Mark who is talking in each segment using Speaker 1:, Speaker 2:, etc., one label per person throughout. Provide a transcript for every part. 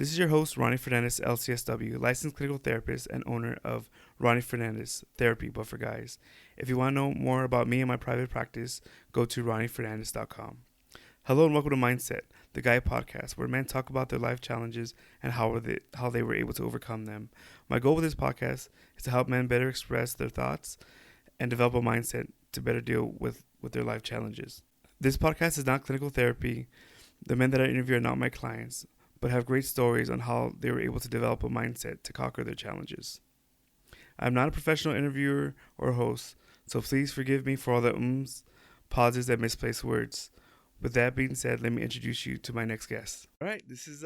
Speaker 1: This is your host, Ronnie Fernandez, LCSW, licensed clinical therapist and owner of Ronnie Fernandez Therapy, but for guys. If you want to know more about me and my private practice, go to ronniefernandez.com. Hello and welcome to Mindset, the Guy podcast, where men talk about their life challenges and how they were able to overcome them. My goal with this podcast is to help men better express their thoughts and develop a mindset to better deal with their life challenges. This podcast is not clinical therapy. The men that I interview are not my clients, but have great stories on how they were able to develop a mindset to conquer their challenges. I'm not a professional interviewer or host, so please forgive me for all the pauses, and misplaced words. With that being said, let me introduce you to my next guest. All right, this is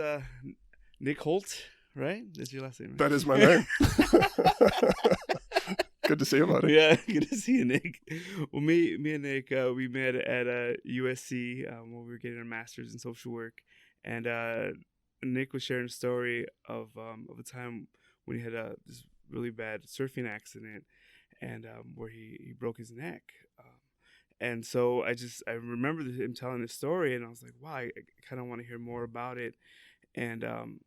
Speaker 1: Nick Holt, right? That's your last name, right?
Speaker 2: That is my name. Good to see you, buddy.
Speaker 1: Yeah, good to see you, Nick. Well, me and Nick, we met at USC when we were getting our master's in social work, and Nick was sharing a story of a time when he had this really bad surfing accident, and where he broke his neck. And so I remember him telling this story, and I was like, wow, I kind of want to hear more about it, and kind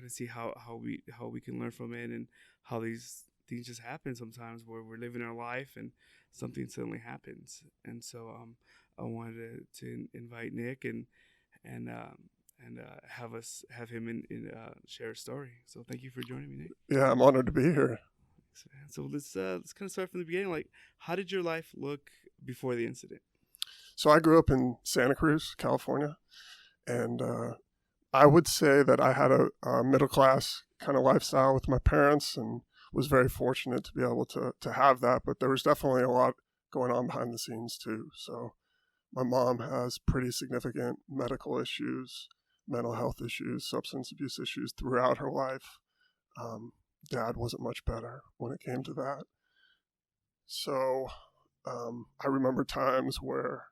Speaker 1: of see how we can learn from it, and how these things just happen sometimes where we're living our life and something suddenly happens. And so I wanted to invite Nick and have him share a story. So thank you for joining me, Nick.
Speaker 2: Yeah, I'm honored to be here.
Speaker 1: Thanks, man. So let's kind of start from the beginning. Like, how did your life look before the incident?
Speaker 2: So I grew up in Santa Cruz, California, and I would say that I had a middle class kind of lifestyle with my parents, and was very fortunate to be able to have that. But there was definitely a lot going on behind the scenes too. So my mom has pretty significant medical issues, mental health issues, substance abuse issues throughout her life. Dad wasn't much better when it came to that. So I remember times where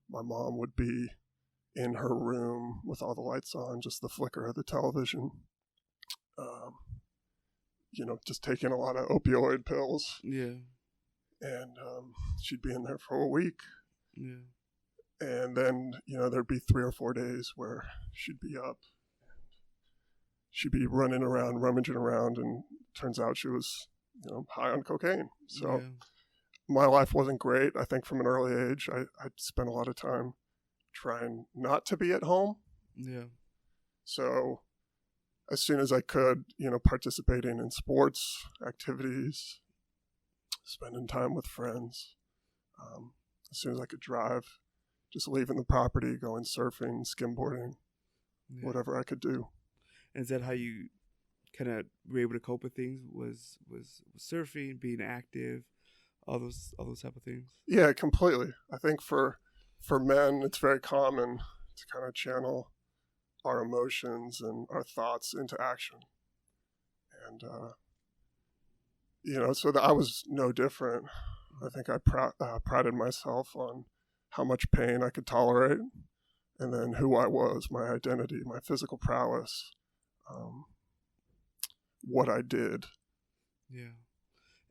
Speaker 2: my mom would be in her room with all the lights on, just the flicker of the television, just taking a lot of opioid pills.
Speaker 1: Yeah.
Speaker 2: And she'd be in there for a week.
Speaker 1: Yeah.
Speaker 2: And then, there'd be 3 or 4 days where she'd be up. She'd be running around, rummaging around, and turns out she was, high on cocaine. So my life wasn't great. I think from an early age, I spent a lot of time trying not to be at home.
Speaker 1: Yeah.
Speaker 2: So as soon as I could, participating in sports activities, spending time with friends, as soon as I could drive, just leaving the property, going surfing, skimboarding, whatever I could do.
Speaker 1: And is that how you kind of were able to cope with things? Was surfing, being active, all those type of things?
Speaker 2: Yeah, completely. I think for men, it's very common to kind of channel our emotions and our thoughts into action. And, so that I was no different. I think I prided myself on how much pain I could tolerate, and then who I was, my identity, my physical prowess, what I did.
Speaker 1: Yeah.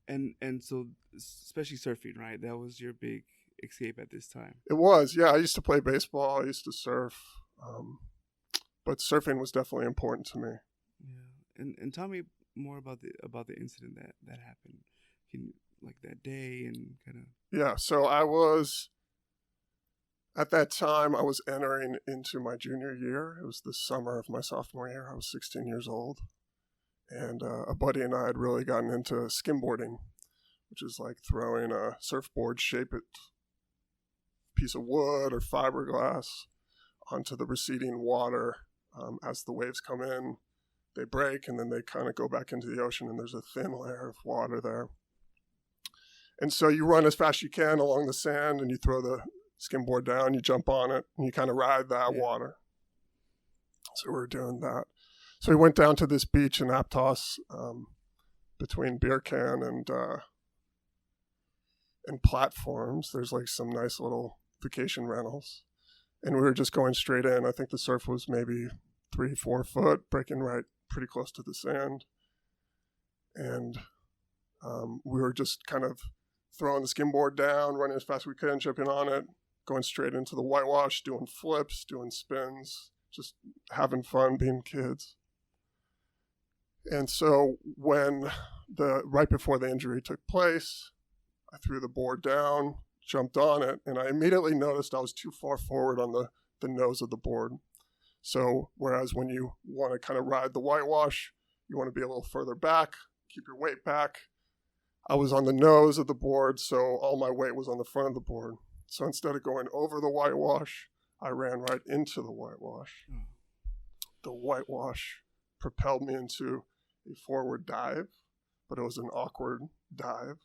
Speaker 1: And so, especially surfing, right? That was your big escape at this time.
Speaker 2: It was, yeah. I used to play baseball. I used to surf. But surfing was definitely important to me.
Speaker 1: Yeah. And tell me more about the incident that happened. Like that day and kind of.
Speaker 2: Yeah. So at that time, I was entering into my junior year. It was the summer of my sophomore year. I was 16 years old. And a buddy and I had really gotten into skimboarding, which is like throwing a surfboard-shaped piece of wood or fiberglass onto the receding water. As the waves come in, they break, and then they kind of go back into the ocean, and there's a thin layer of water there. And so you run as fast as you can along the sand, and you throw the skimboard down, you jump on it, and you kind of ride that water. So we were doing that. So we went down to this beach in Aptos, between Beer Can and platforms. There's like some nice little vacation rentals. And we were just going straight in. I think the surf was maybe 3-4 foot, breaking right pretty close to the sand. And we were just kind of throwing the skimboard down, running as fast as we could, jumping on it, going straight into the whitewash, doing flips, doing spins, just having fun, being kids. And so when right before the injury took place, I threw the board down, jumped on it, and I immediately noticed I was too far forward on the nose of the board. So whereas when you want to kind of ride the whitewash, you want to be a little further back, keep your weight back. I was on the nose of the board, so all my weight was on the front of the board. So instead of going over the whitewash, I ran right into the whitewash. The whitewash propelled me into a forward dive, but it was an awkward dive.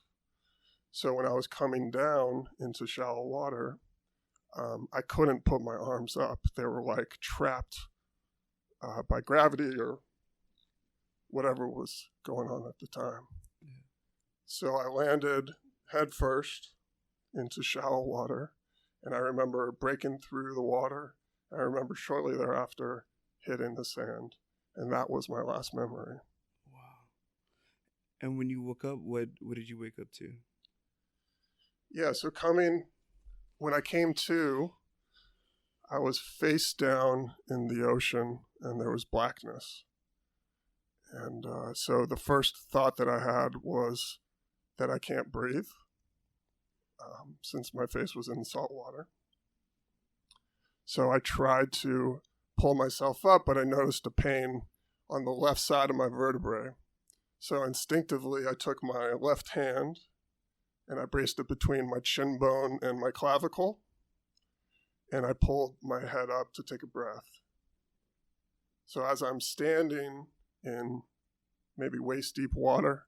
Speaker 2: So when I was coming down into shallow water, I couldn't put my arms up. They were like trapped by gravity or whatever was going on at the time. Yeah. So I landed head first into shallow water, and I remember breaking through the water. I remember shortly thereafter hitting the sand, and that was my last memory.
Speaker 1: Wow. And when you woke up, what did you wake up to?
Speaker 2: Yeah, so when I came to, I was face down in the ocean, and there was blackness. And so the first thought that I had was that I can't breathe, since my face was in salt water. So I tried to pull myself up, but I noticed a pain on the left side of my vertebrae. So instinctively, I took my left hand and I braced it between my shin bone and my clavicle, and I pulled my head up to take a breath. So as I'm standing in maybe waist-deep water,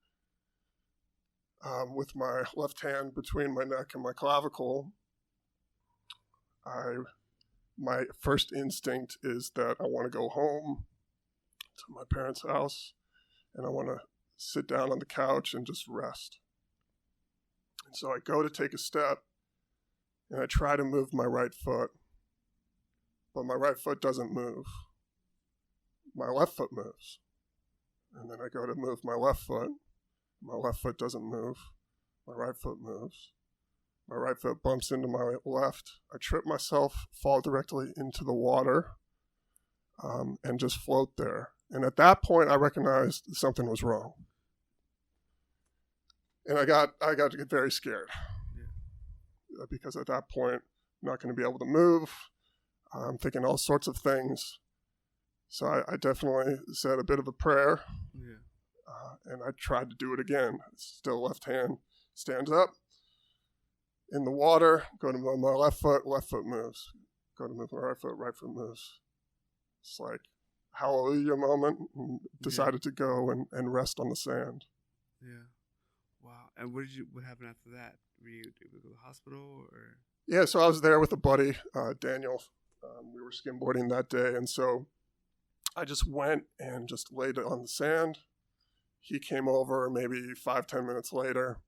Speaker 2: with my left hand between my neck and my clavicle, my first instinct is that I want to go home to my parents' house, and I want to sit down on the couch and just rest. And so I go to take a step, and I try to move my right foot, but my right foot doesn't move. My left foot moves. And then I go to move my left foot. My left foot doesn't move. My right foot moves. My right foot bumps into my left. I trip myself, fall directly into the water, and just float there. And at that point, I recognized something was wrong. And I got to get very scared. Yeah. Because at that point, I'm not going to be able to move. I'm thinking all sorts of things. So I definitely said a bit of a prayer. Yeah. And I tried to do it again. Still left hand stands up. In the water, go to move my left foot moves. Go to move my right foot moves. It's like hallelujah moment. And decided to go and rest on the sand.
Speaker 1: Yeah. Wow. And what happened after that? Did you go to the hospital or?
Speaker 2: Yeah, so I was there with a buddy, Daniel. We were skimboarding that day, and so I just went and just laid it on the sand. He came over maybe 5-10 minutes later,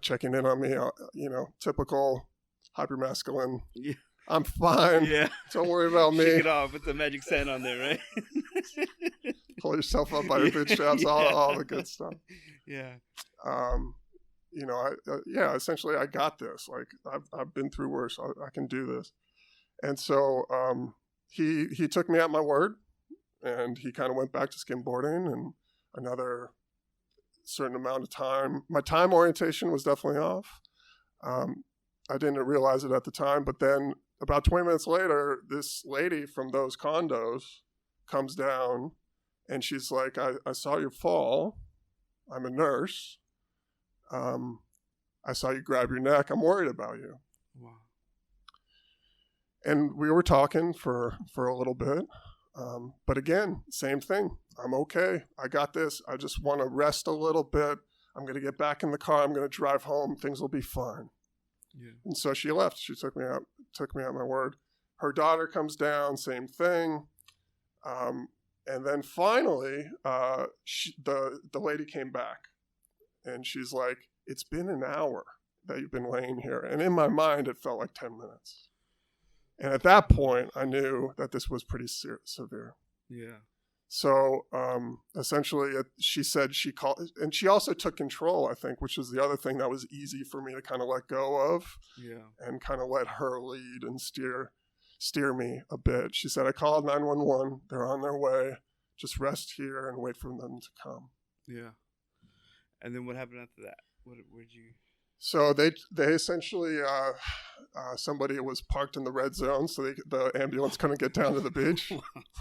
Speaker 2: checking in on me, typical hypermasculine. Yeah. I'm fine. Yeah. Don't worry about me.
Speaker 1: Shake it off. Put the magic sand on there, right?
Speaker 2: Pull yourself up by your bootstraps, all the good stuff.
Speaker 1: Yeah.
Speaker 2: Essentially I got this. Like I've been through worse. I can do this. And so he took me at my word, and he kind of went back to skimboarding, and another certain amount of time. My time orientation was definitely off. I didn't realize it at the time, but then about 20 minutes later, this lady from those condos comes down, and she's like, I saw you fall. I'm a nurse. I saw you grab your neck. I'm worried about you. Wow. And we were talking for a little bit. But again, same thing. I'm okay. I got this. I just want to rest a little bit. I'm going to get back in the car. I'm going to drive home. Things will be fine. Yeah. And so she left. She took me at my word. Her daughter comes down, same thing. And then finally, the lady came back, and she's like, "It's been an hour that you've been laying here." And in my mind, it felt like 10 minutes. And at that point, I knew that this was pretty severe. Yeah. So essentially, she said she called, and she also took control, I think, which is the other thing that was easy for me to kind of let go of. Yeah. And kind of let her lead and steer. steer me a bit. She said, I called 911. They're on their way. Just rest here and wait for them to come.
Speaker 1: Yeah. And then what happened after that? Where'd you?
Speaker 2: So they essentially, somebody was parked in the red zone, so the ambulance couldn't get down to the beach.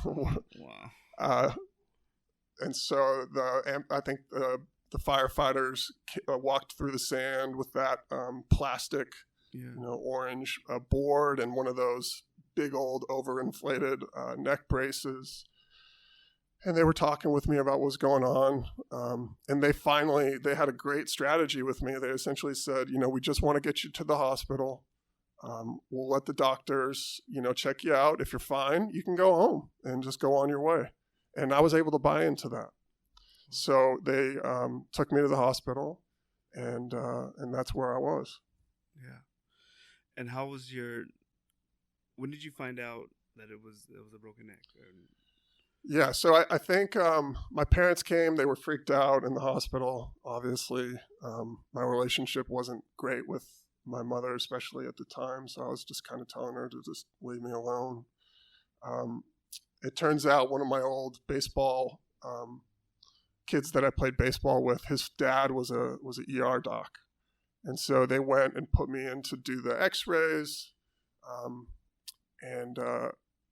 Speaker 1: Wow.
Speaker 2: And so I think the firefighters walked through the sand with that plastic, orange board and one of those big old overinflated neck braces. And they were talking with me about what was going on. And they had a great strategy with me. They essentially said, we just want to get you to the hospital. We'll let the doctors, check you out. If you're fine, you can go home and just go on your way. And I was able to buy into that. So they took me to the hospital, and that's where I was.
Speaker 1: Yeah. And how was when did you find out that it was a broken neck?
Speaker 2: Yeah, so I think my parents came. They were freaked out in the hospital, obviously. My relationship wasn't great with my mother, especially at the time, so I was just kind of telling her to just leave me alone. It turns out one of my old baseball kids that I played baseball with, his dad was a ER doc. And so they went and put me in to do the x-rays, and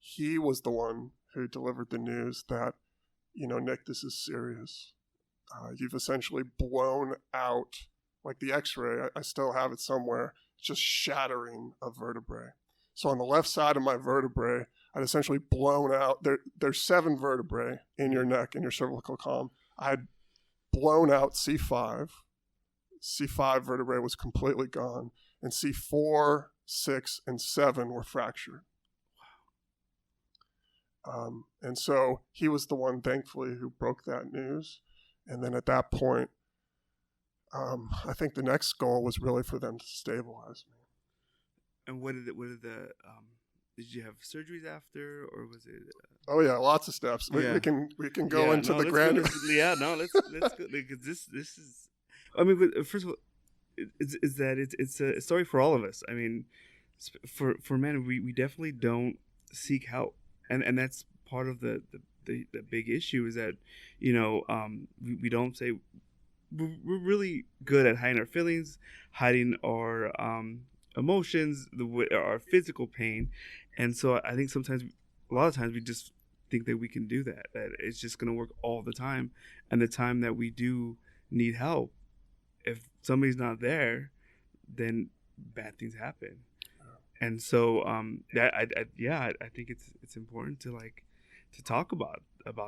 Speaker 2: he was the one who delivered the news that, Nick, this is serious. You've essentially blown out, like the x-ray, I still have it somewhere, just shattering a vertebrae. So on the left side of my vertebrae, I'd essentially blown out, there's 7 vertebrae in your neck, in your cervical column. I had blown out C5. C5 vertebrae was completely gone, and C4, 6, and 7 were fractured. And so he was the one, thankfully, who broke that news. And then at that point, I think the next goal was really for them to stabilize me.
Speaker 1: And did you have surgeries after, or was it?
Speaker 2: Oh yeah, lots of steps. We can go into the grand.
Speaker 1: Let's go, because this is. I mean, first of all, is that it's a story for all of us. I mean, for men, we definitely don't seek help, and that's part of the big issue is that we don't say we're really good at hiding our feelings, hiding our emotions, our physical pain, and so I think a lot of times we just think that we can do that it's just going to work all the time, and the time that we do need help, if somebody's not there, then bad things happen. And so I think it's important to talk about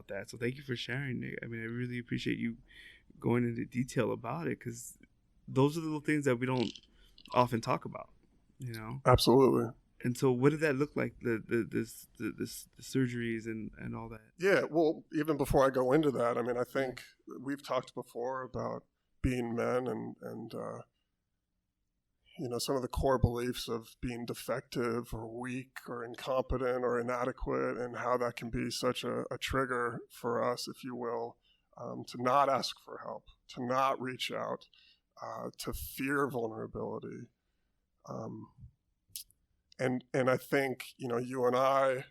Speaker 1: that. So thank you for sharing, Nick. I mean, I really appreciate you going into detail about it, because those are the little things that we don't often talk about,
Speaker 2: Absolutely.
Speaker 1: And so what did that look like, the surgeries and all that?
Speaker 2: Yeah, well, even before I go into that, I mean, I think we've talked before about being men and some of the core beliefs of being defective or weak or incompetent or inadequate, and how that can be such a trigger for us, if you will, to not ask for help, to not reach out, to fear vulnerability. And I think, you and I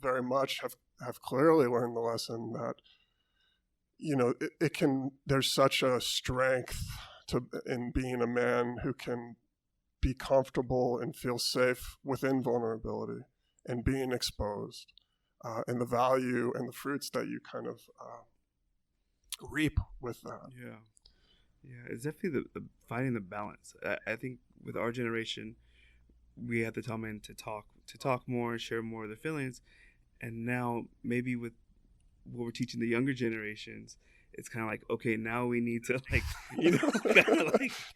Speaker 2: very much have clearly learned the lesson that, there's such a strength in being a man who can be comfortable and feel safe within vulnerability and being exposed, and the value and the fruits that you kind of reap with that.
Speaker 1: Yeah, it's definitely the finding the balance. I think with our generation, we had to tell men to talk more and share more of their feelings, and now maybe with what we're teaching the younger generations, it's kind of like, okay, now we need to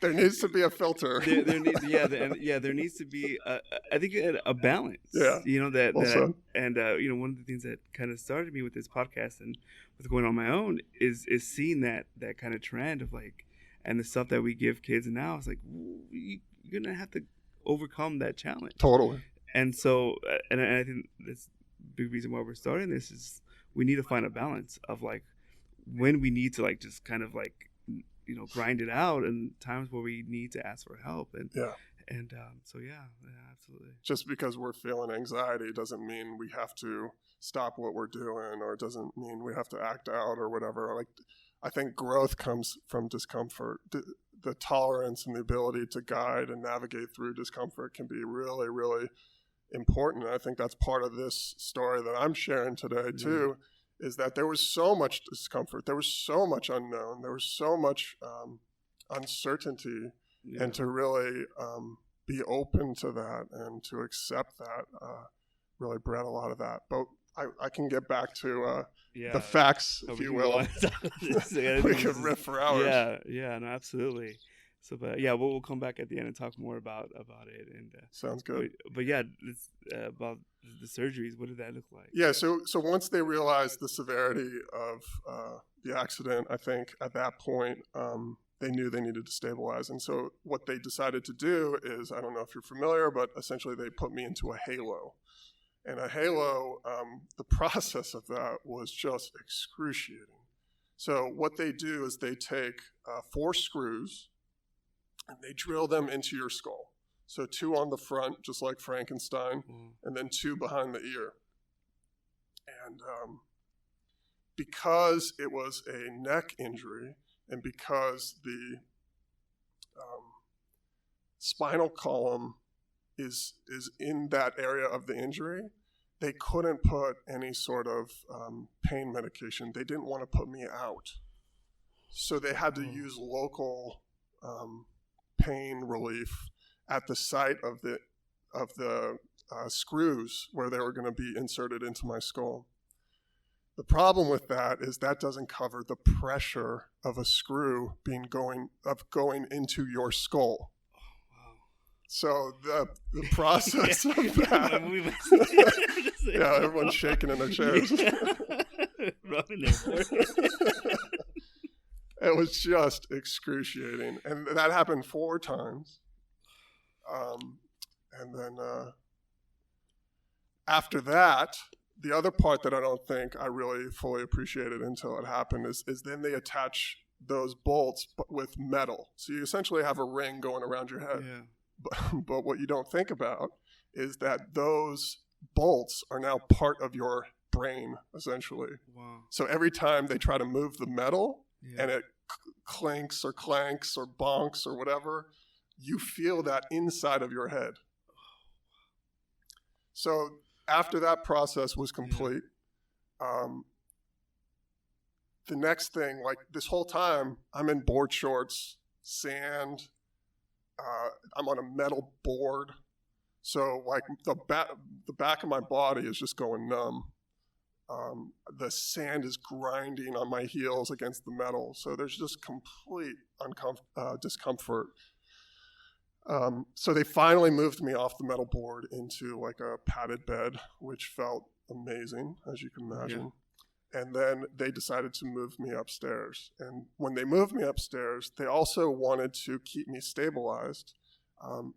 Speaker 2: there needs to be a filter.
Speaker 1: There needs to be I think a balance.
Speaker 2: Yeah.
Speaker 1: One of the things that kind of started me with this podcast and with going on my own is seeing that kind of trend of and the stuff that we give kids now. It's like, you're gonna have to overcome that challenge.
Speaker 2: Totally.
Speaker 1: And so, and I think that's the big reason why we're starting this is we need to find a balance of when we need to just kind of grind it out, and times where we need to ask for help. And so, yeah, absolutely.
Speaker 2: Just because we're feeling anxiety doesn't mean we have to stop what we're doing, or it doesn't mean we have to act out or whatever. Like, I think growth comes from discomfort. The tolerance and the ability to guide and navigate through discomfort can be really, really important. And I think that's part of this story that I'm sharing today too, is that there was so much discomfort. There was so much unknown. There was so much uncertainty. And to really be open to that and to accept that really bred a lot of that. But I can get back to the facts, if you will. We could riff for hours.
Speaker 1: Yeah, no, absolutely. So, but yeah, we'll come back at the end and talk more about it. And
Speaker 2: sounds good.
Speaker 1: But yeah, about the surgeries, what did that look like?
Speaker 2: Yeah, so once they realized the severity of the accident, I think at that point they knew they needed to stabilize. And so what they decided to do is, I don't know if you're familiar, but essentially they put me into a halo. And a halo, the process of that was just excruciating. So what they do is they take 4 screws and they drill them into your skull. So 2 on the front, just like Frankenstein, and then 2 behind the ear. And because it was a neck injury, and because the spinal column is in that area of the injury, they couldn't put any sort of pain medication. They didn't want to put me out. So they had to use local pain relief at the site of the screws where they were going to be inserted into my skull. The problem with that is that doesn't cover the pressure of a screw going into your skull.
Speaker 1: Oh, wow.
Speaker 2: So the process of that, yeah, everyone's shaking in their chairs.
Speaker 1: Rubbing their
Speaker 2: It was just excruciating, and that happened 4 times. And then after that, the other part that I don't think I really fully appreciated until it happened is then they attach those bolts with metal. So you essentially have a ring going around your head.
Speaker 1: Yeah.
Speaker 2: But what you don't think about is that those bolts are now part of your brain, essentially.
Speaker 1: Wow.
Speaker 2: So every time they try to move the metal and it clanks or bonks or whatever, you feel that inside of your head. So after that process was complete, the next thing, like this whole time, I'm in board shorts, sand, I'm on a metal board. So like the back of my body is just going numb. The sand is grinding on my heels against the metal. So there's just complete discomfort. So they finally moved me off the metal board into like a padded bed, which felt amazing, as you can imagine. Yeah. And then they decided to move me upstairs. And when they moved me upstairs, they also wanted to keep me stabilized.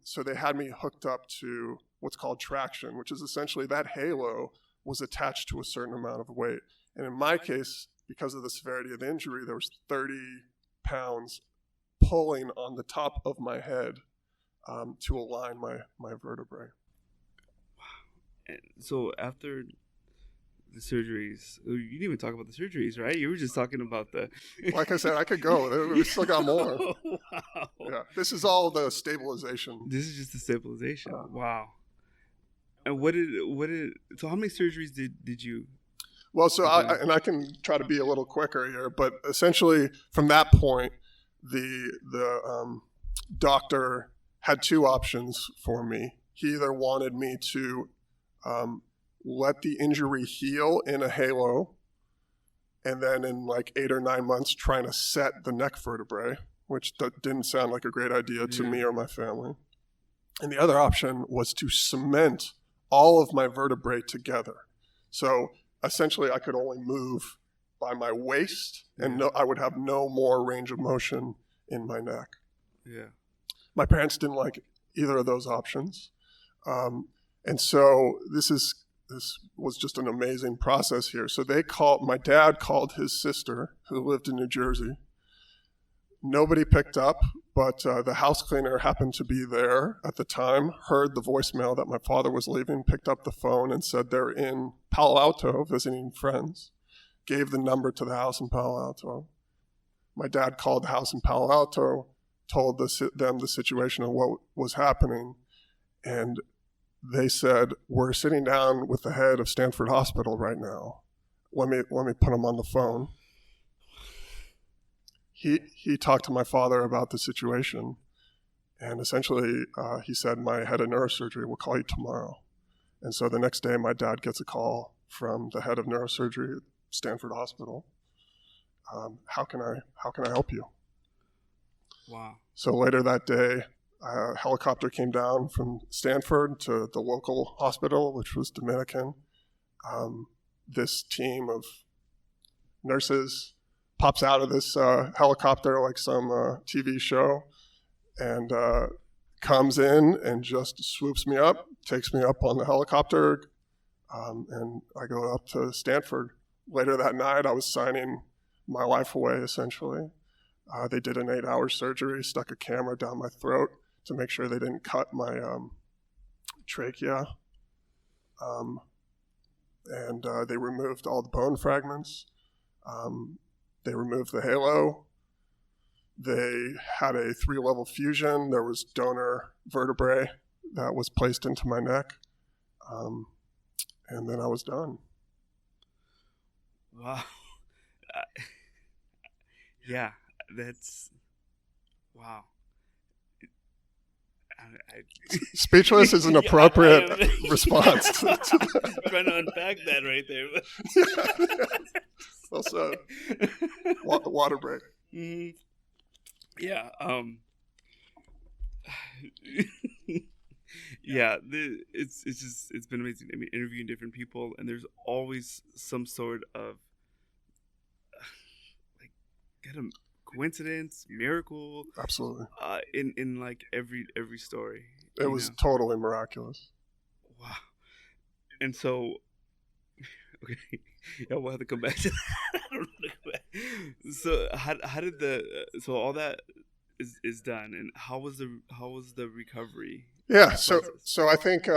Speaker 2: So they had me hooked up to what's called traction, which is essentially that halo was attached to a certain amount of weight. And in my case, because of the severity of the injury, there was 30 pounds pulling on the top of my head to align my vertebrae.
Speaker 1: Wow. So after the surgeries, you didn't even talk about the surgeries, right? You were just talking about the...
Speaker 2: Like I said, I could go. We still got more.
Speaker 1: Wow.
Speaker 2: Yeah, this is all the stabilization.
Speaker 1: This is just the stabilization. Wow. And so how many surgeries did you...
Speaker 2: Well, so I can try to be a little quicker here, but essentially from that point, the doctor had 2 options for me. He either wanted me to let the injury heal in a halo, and then in like 8 or 9 months trying to set the neck vertebrae, which didn't sound like a great idea to me or my family. And the other option was to cement all of my vertebrae together. So essentially I could only move by my waist, and I would have no more range of motion in my neck.
Speaker 1: Yeah.
Speaker 2: My parents didn't like either of those options. And so this was just an amazing process here. So my dad called his sister who lived in New Jersey. Nobody picked up. But the house cleaner happened to be there at the time, heard the voicemail that my father was leaving, picked up the phone and said they're in Palo Alto visiting friends, gave the number to the house in Palo Alto. My dad called the house in Palo Alto, told them the situation and what was happening, and they said, we're sitting down with the head of Stanford Hospital right now. Let me put him on the phone. He talked to my father about the situation, and essentially he said, my head of neurosurgery will call you tomorrow. And so the next day, my dad gets a call from the head of neurosurgery at Stanford Hospital. How can I help you?
Speaker 1: Wow.
Speaker 2: So later that day, a helicopter came down from Stanford to the local hospital, which was Dominican. This team of nurses pops out of this helicopter like some TV show and comes in and just swoops me up, takes me up on the helicopter, and I go up to Stanford. Later that night, I was signing my life away, essentially. They did an 8-hour surgery, stuck a camera down my throat to make sure they didn't cut my trachea. And they removed all the bone fragments. They removed the halo. They had a 3-level fusion. There was donor vertebrae that was placed into my neck. And then I was done.
Speaker 1: Wow. Yeah, that's... Wow.
Speaker 2: Speechless is an appropriate response.
Speaker 1: Trying to unpack that right there.
Speaker 2: Also, water break.
Speaker 1: Mm-hmm. Yeah. Yeah. It's been amazing. I mean, interviewing different people, and there's always some sort of coincidence, miracle.
Speaker 2: Absolutely.
Speaker 1: In like every story.
Speaker 2: It was totally miraculous.
Speaker 1: Wow. And so, okay, yeah, we'll have to come back to that. So how did so all that is done, and how was the recovery?
Speaker 2: Yeah. So I think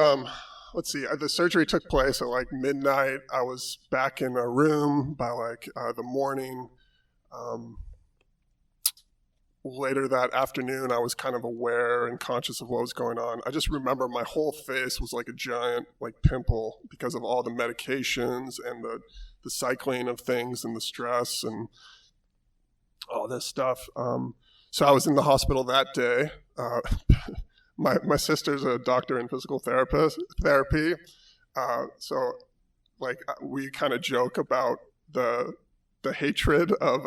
Speaker 2: let's see. The surgery took place at like midnight. I was back in a room by like the morning. Later that afternoon, I was kind of aware and conscious of what was going on. I just remember my whole face was like a giant like pimple because of all the medications and the cycling of things and the stress and all this stuff. So I was in the hospital that day. My sister's a doctor in physical therapy. So like we kind of joke about the hatred of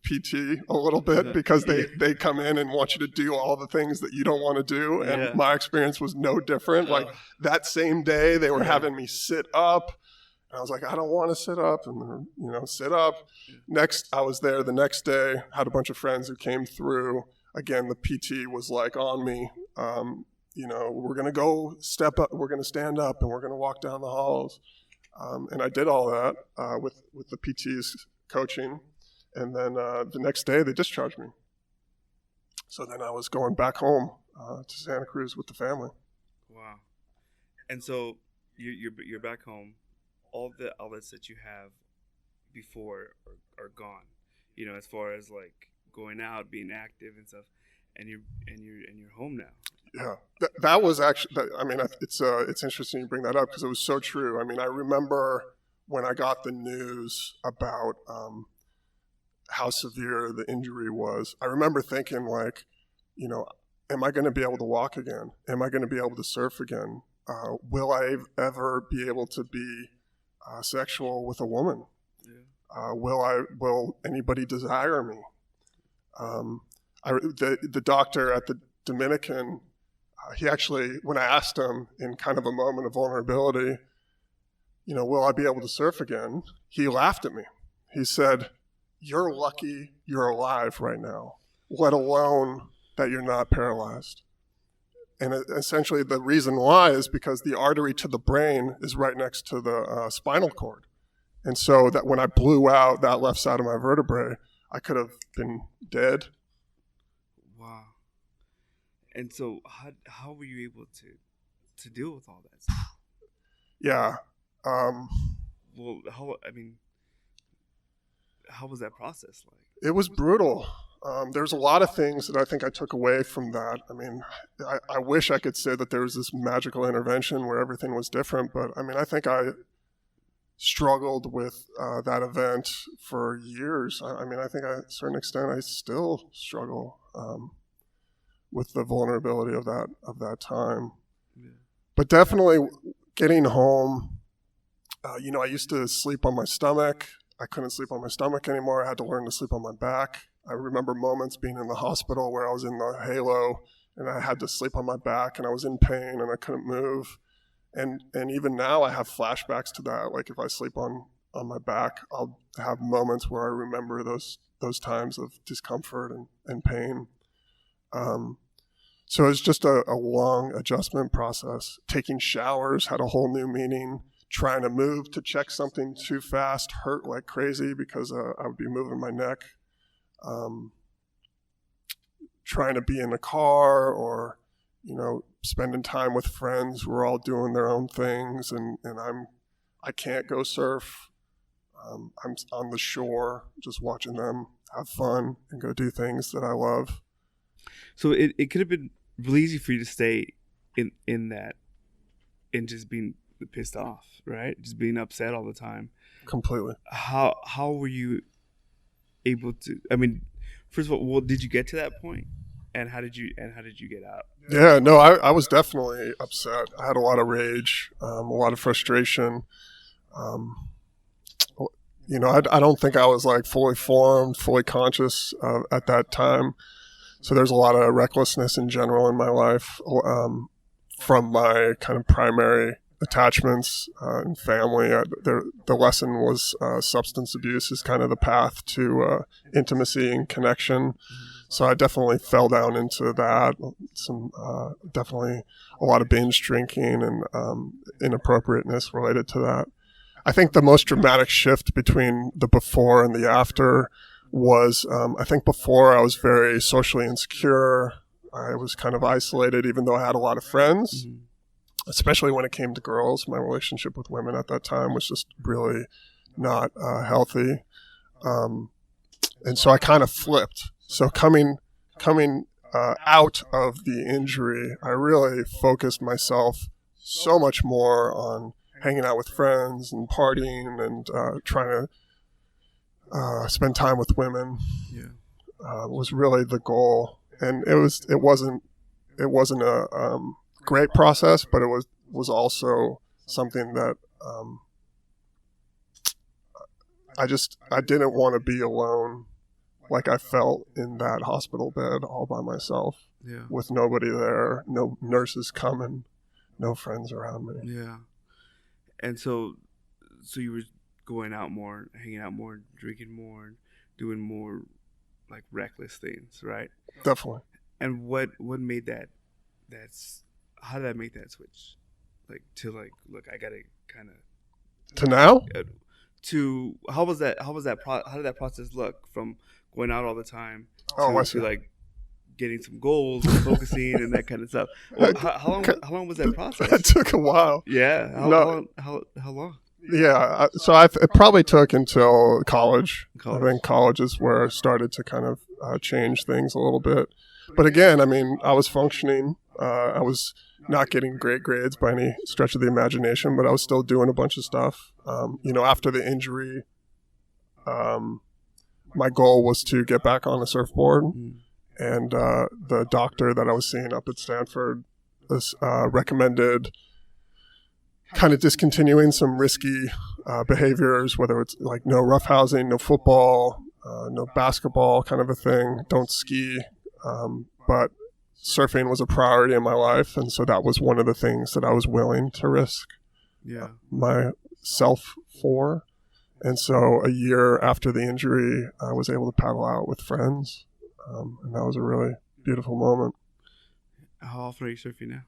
Speaker 2: PT a little bit because they come in and want you to do all the things that you don't want to do. And my experience was no different. Like that same day, they were having me sit up. And I was like, I don't want to sit up. And sit up. Next, I was there the next day, had a bunch of friends who came through. Again, the PT was like on me. We're going to go step up. We're going to stand up and we're going to walk down the halls. And I did all that with the PT's coaching, and then the next day they discharged me. So then I was going back home to Santa Cruz with the family.
Speaker 1: Wow! And so you're back home. All the outlets that you have before are gone. As far as like going out, being active and stuff, and you're home now.
Speaker 2: Yeah, that was actually. It's interesting you bring that up because it was so true. I mean, I remember when I got the news about how severe the injury was. I remember thinking like, am I going to be able to walk again? Am I going to be able to surf again? Will I ever be able to be sexual with a woman? Yeah. Will anybody desire me? The doctor at the Dominican. He actually, when I asked him in kind of a moment of vulnerability, will I be able to surf again? He laughed at me. He said, you're lucky you're alive right now, let alone that you're not paralyzed. And essentially the reason why is because the artery to the brain is right next to the spinal cord. And so that when I blew out that left side of my vertebrae, I could have been dead.
Speaker 1: Wow. And so how were you able to deal with all that stuff?
Speaker 2: Yeah.
Speaker 1: Well, how was that process like?
Speaker 2: It was brutal. There's a lot of things that I think I took away from that. I mean, I wish I could say that there was this magical intervention where everything was different, but I mean, I think I struggled with that event for years. I mean, I think to a certain extent I still struggle with the vulnerability of that time. Yeah. But definitely getting home, I used to sleep on my stomach. I couldn't sleep on my stomach anymore. I had to learn to sleep on my back. I remember moments being in the hospital where I was in the halo and I had to sleep on my back and I was in pain and I couldn't move. And even now I have flashbacks to that. Like if I sleep on my back, I'll have moments where I remember those times of discomfort and pain. So it's just a long adjustment process. Taking showers had a whole new meaning. Trying to move to check something too fast hurt like crazy because I would be moving my neck. Trying to be in a car or, spending time with friends who are all doing their own things and I can't go surf. I'm on the shore just watching them have fun and go do things that I love.
Speaker 1: So it could have been really easy for you to stay in that and just being pissed off, right? Just being upset all the time.
Speaker 2: Completely.
Speaker 1: How were you able to? I mean, first of all, did you get to that point? And how did you get out?
Speaker 2: Yeah, no, I was definitely upset. I had a lot of rage, a lot of frustration. I don't think I was like fully formed, fully conscious at that time. So there's a lot of recklessness in general in my life from my kind of primary attachments and family. The lesson was substance abuse is kind of the path to intimacy and connection. So I definitely fell down into that. Definitely a lot of binge drinking and inappropriateness related to that. I think the most dramatic shift between the before and the after was, I think before I was very socially insecure. I was kind of isolated, even though I had a lot of friends. Mm-hmm. Especially when it came to girls. My relationship with women at that time was just really not healthy. And so I kind of flipped. So coming out of the injury, I really focused myself so much more on hanging out with friends and partying and trying to spend time with women. Yeah. Was really the goal. And it wasn't a great process, but it was also something that I didn't want to be alone like I felt in that hospital bed all by myself. Yeah. With nobody there, no nurses coming, no friends around me.
Speaker 1: Yeah. And so you were going out more, hanging out more, drinking more, doing more like reckless things, right?
Speaker 2: Definitely.
Speaker 1: And what made how did that make that switch? Like to like, look, I gotta kind of
Speaker 2: to now.
Speaker 1: To how did that process look from going out all the time to like getting some goals and focusing and that kind of stuff? Well, how long was that process?
Speaker 2: That took a while.
Speaker 1: Yeah. How long?
Speaker 2: Yeah. So it probably took until college. I think college is where I started to kind of change things a little bit. But again, I mean, I was functioning. I was not getting great grades by any stretch of the imagination, but I was still doing a bunch of stuff. After the injury, my goal was to get back on a surfboard. Mm. And the doctor that I was seeing up at Stanford recommended kind of discontinuing some risky behaviors, whether it's like no roughhousing, no football, no basketball kind of a thing, don't ski. But surfing was a priority in my life, and so that was one of the things that I was willing to risk myself for. And so a year after the injury, I was able to paddle out with friends, and that was a really beautiful moment.
Speaker 1: How often are you surfing now?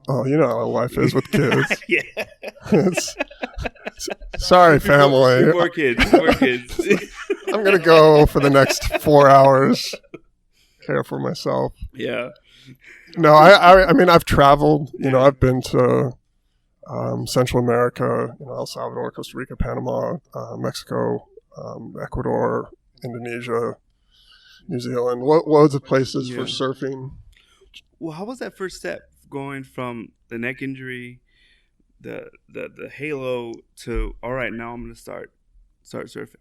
Speaker 2: Oh, you know how life is with kids. Yeah. Sorry, family.
Speaker 1: More kids.
Speaker 2: I'm going to go for the next 4 hours. Care for myself.
Speaker 1: Yeah.
Speaker 2: No, I mean, I've traveled. I've been to Central America, El Salvador, Costa Rica, Panama, Mexico, Ecuador, Indonesia, New Zealand, loads of places for surfing.
Speaker 1: Well, how was that first step going from the neck injury, the halo to, all right, now I'm going to start surfing?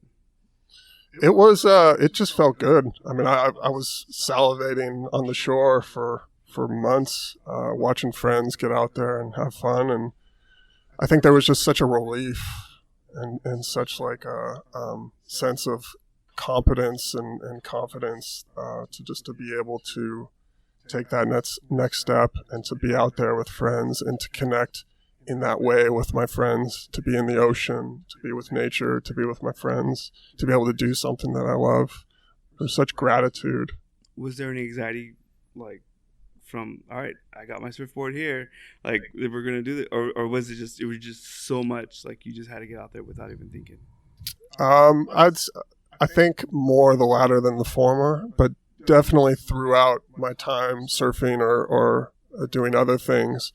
Speaker 2: It was it just felt good. I mean, I was salivating on the shore for months, watching friends get out there and have fun, and I think there was just such a relief and such like a sense of competence and confidence to be able to take that next step and to be out there with friends and to connect in that way with my friends, to be in the ocean, to be with nature, to be with my friends, to be able to do something that I love. There's such gratitude.
Speaker 1: Was there any anxiety, like, from, all right, I got my surfboard here, like, if we're going to do this, or was it was just so much, like, you just had to get out there without even thinking?
Speaker 2: I think more the latter than the former, but definitely throughout my time surfing or doing other things,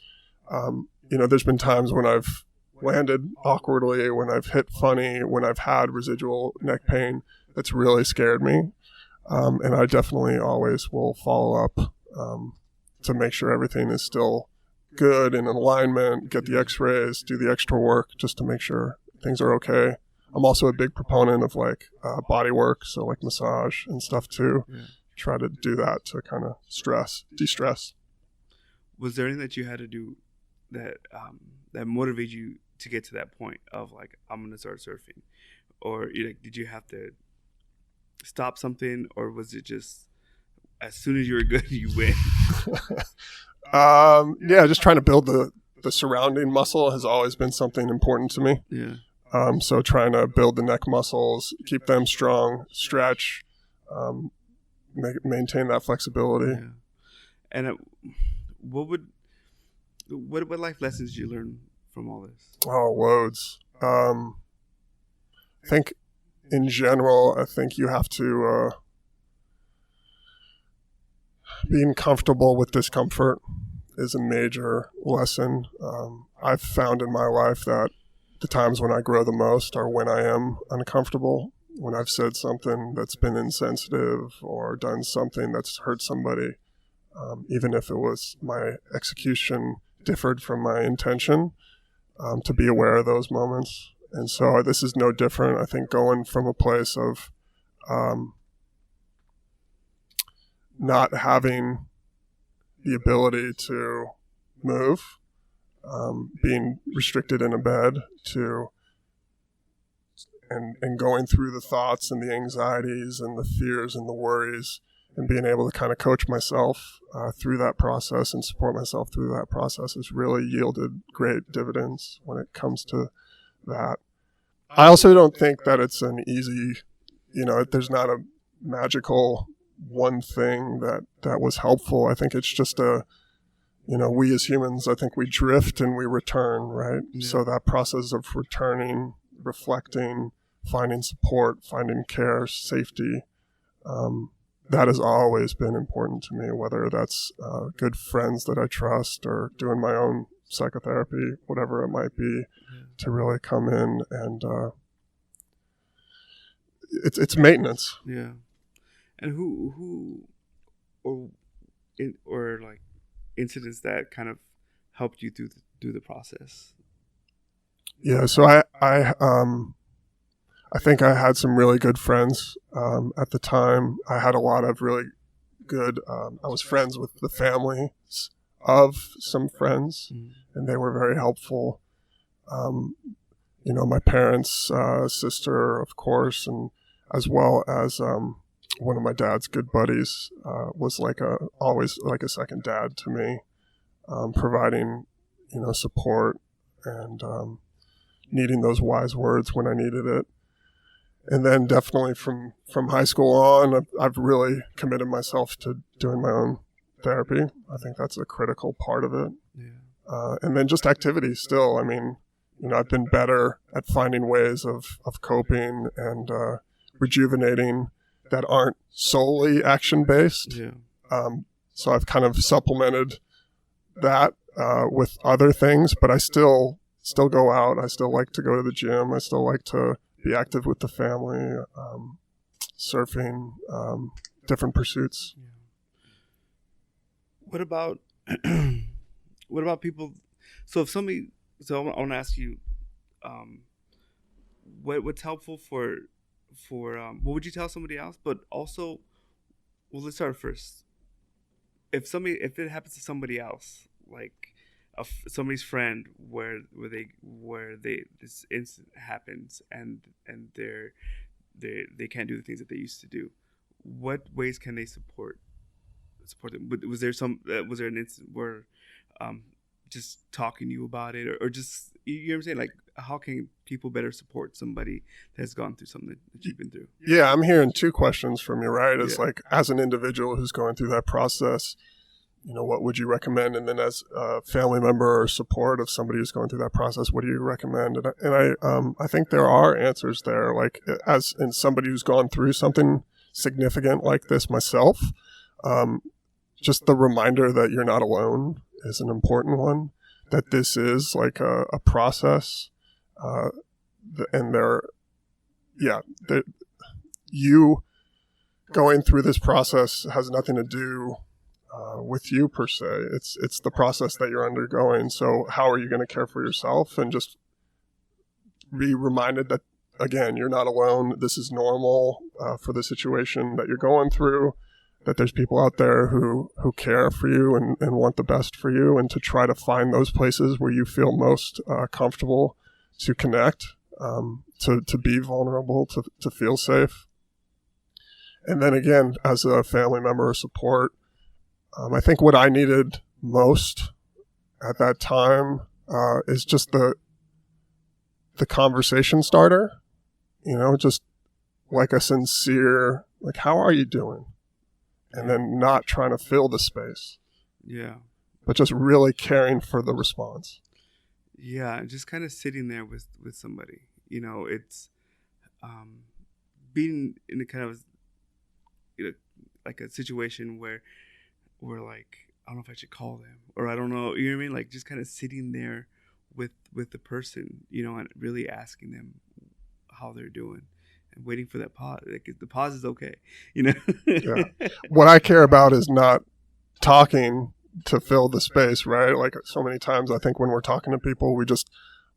Speaker 2: there's been times when I've landed awkwardly, when I've hit funny, when I've had residual neck pain that's really scared me. And I definitely always will follow up to make sure everything is still good and in alignment, get the x-rays, do the extra work just to make sure things are okay. I'm also a big proponent of body work, so like massage and stuff too. Yeah. Try to do that to kind of de-stress. Was
Speaker 1: there anything that you had to do that motivated you to get to that point of like, I'm going to start surfing? Or did you have to stop something, or was it just as soon as you were good, you went?
Speaker 2: Just trying to build the surrounding muscle has always been something important to me.
Speaker 1: Yeah.
Speaker 2: So trying to build the neck muscles, keep them strong, stretch, maintain that flexibility.
Speaker 1: Yeah. And what life lessons did you learn from all this?
Speaker 2: Oh, loads. I think in general, I think you have to being comfortable with discomfort is a major lesson. I've found in my life that the times when I grow the most are when I am uncomfortable, when I've said something that's been insensitive or done something that's hurt somebody, even if it was my execution differed from my intention, to be aware of those moments. And so this is no different. I think going from a place of not having the ability to move, being restricted in a bed, and going through the thoughts and the anxieties and the fears and the worries, and being able to kind of coach myself through that process and support myself through that process has really yielded great dividends when it comes to that. I also don't think that it's an easy, there's not a magical one thing that was helpful. I think it's just we as humans, I think we drift and we return, right? Yeah. So that process of returning, reflecting, finding support, finding care, safety, that has always been important to me, whether that's good friends that I trust or doing my own psychotherapy, whatever it might be, to really come in and it's maintenance.
Speaker 1: Yeah. And who or like incidents that kind of helped you through the process?
Speaker 2: Yeah, so I think I had some really good friends at the time. I had a lot of really good. I was friends with the families of some friends, and they were very helpful. My parents' sister, of course, and as well as one of my dad's good buddies was always like a second dad to me, providing support and needing those wise words when I needed it. And then definitely from high school on, I've really committed myself to doing my own therapy. I think that's a critical part of it.
Speaker 1: Yeah.
Speaker 2: And then just activities still. I mean, I've been better at finding ways of coping and rejuvenating that aren't solely action-based.
Speaker 1: Yeah.
Speaker 2: So I've kind of supplemented that with other things, but I still go out. I still like to go to the gym. I still like to be active with the family, surfing, different pursuits.
Speaker 1: What about people? So if somebody, I want to ask you, what's helpful for what would you tell somebody else? But also, well, let's start first. If it happens to somebody else, like somebody's friend, where this incident happens and they can't do the things that they used to do, what ways can they support them? Was there an incident where just talking to you about it, or just, you know what I'm saying, like, how can people better support somebody that's gone through something that you've been through?
Speaker 2: Yeah, I'm hearing two questions from you, right? It's like, as an individual who's going through that process, what would you recommend? And then as a family member or support of somebody who's going through that process, what do you recommend? And I think there are answers there. Like, as in somebody who's gone through something significant like this myself, just the reminder that you're not alone is an important one, that this is like a process. And you going through this process has nothing to do with you per se. It's the process that you're undergoing. So how are you going to care for yourself? And just be reminded that, again, you're not alone. This is normal for the situation that you're going through, that there's people out there who care for you and want the best for you, and to try to find those places where you feel most comfortable to connect, to be vulnerable, to feel safe. And then again, as a family member or support, I think what I needed most at that time is just the conversation starter, just like a sincere, like, how are you doing? And then not trying to fill the space. Yeah. But just really caring for the response.
Speaker 1: Yeah, just kind of sitting there with somebody. It's being in a kind of like a situation where we're like, I don't know if I should call them, or I don't know, you know what I mean? Like, just kind of sitting there with the person, and really asking them how they're doing. And waiting for that pause. Like, the pause is okay, Yeah.
Speaker 2: What I care about is not talking to fill the space, right? Like, so many times I think when we're talking to people,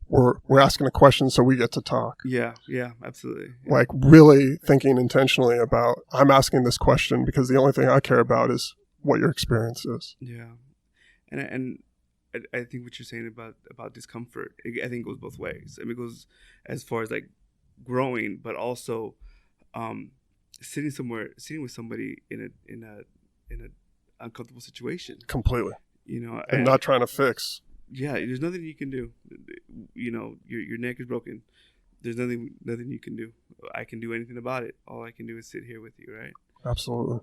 Speaker 2: we're asking a question so we get to talk.
Speaker 1: Yeah, absolutely. Yeah.
Speaker 2: Like, really thinking intentionally about, I'm asking this question because the only thing I care about is what your experience is.
Speaker 1: Yeah. And I think what you're saying about discomfort, I think it goes both ways. I mean, it goes as far as like growing, but also sitting with somebody in an uncomfortable situation.
Speaker 2: Completely. And not trying to fix.
Speaker 1: Yeah, there's nothing you can do. Your neck is broken. There's nothing you can do. I can do anything about it. All I can do is sit here with you, right?
Speaker 2: Absolutely.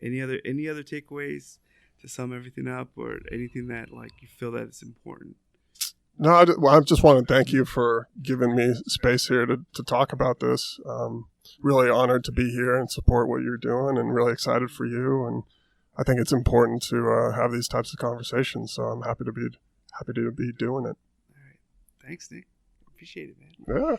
Speaker 1: Any other takeaways to sum everything up, or anything that, like, you feel that it's important?
Speaker 2: No, I just want to thank you for giving me space here to talk about this. Really honored to be here and support what you're doing, and really excited for you. And I think it's important to have these types of conversations. So I'm happy to be doing it.
Speaker 1: All right. Thanks, Nick. Appreciate it, man.
Speaker 2: Yeah.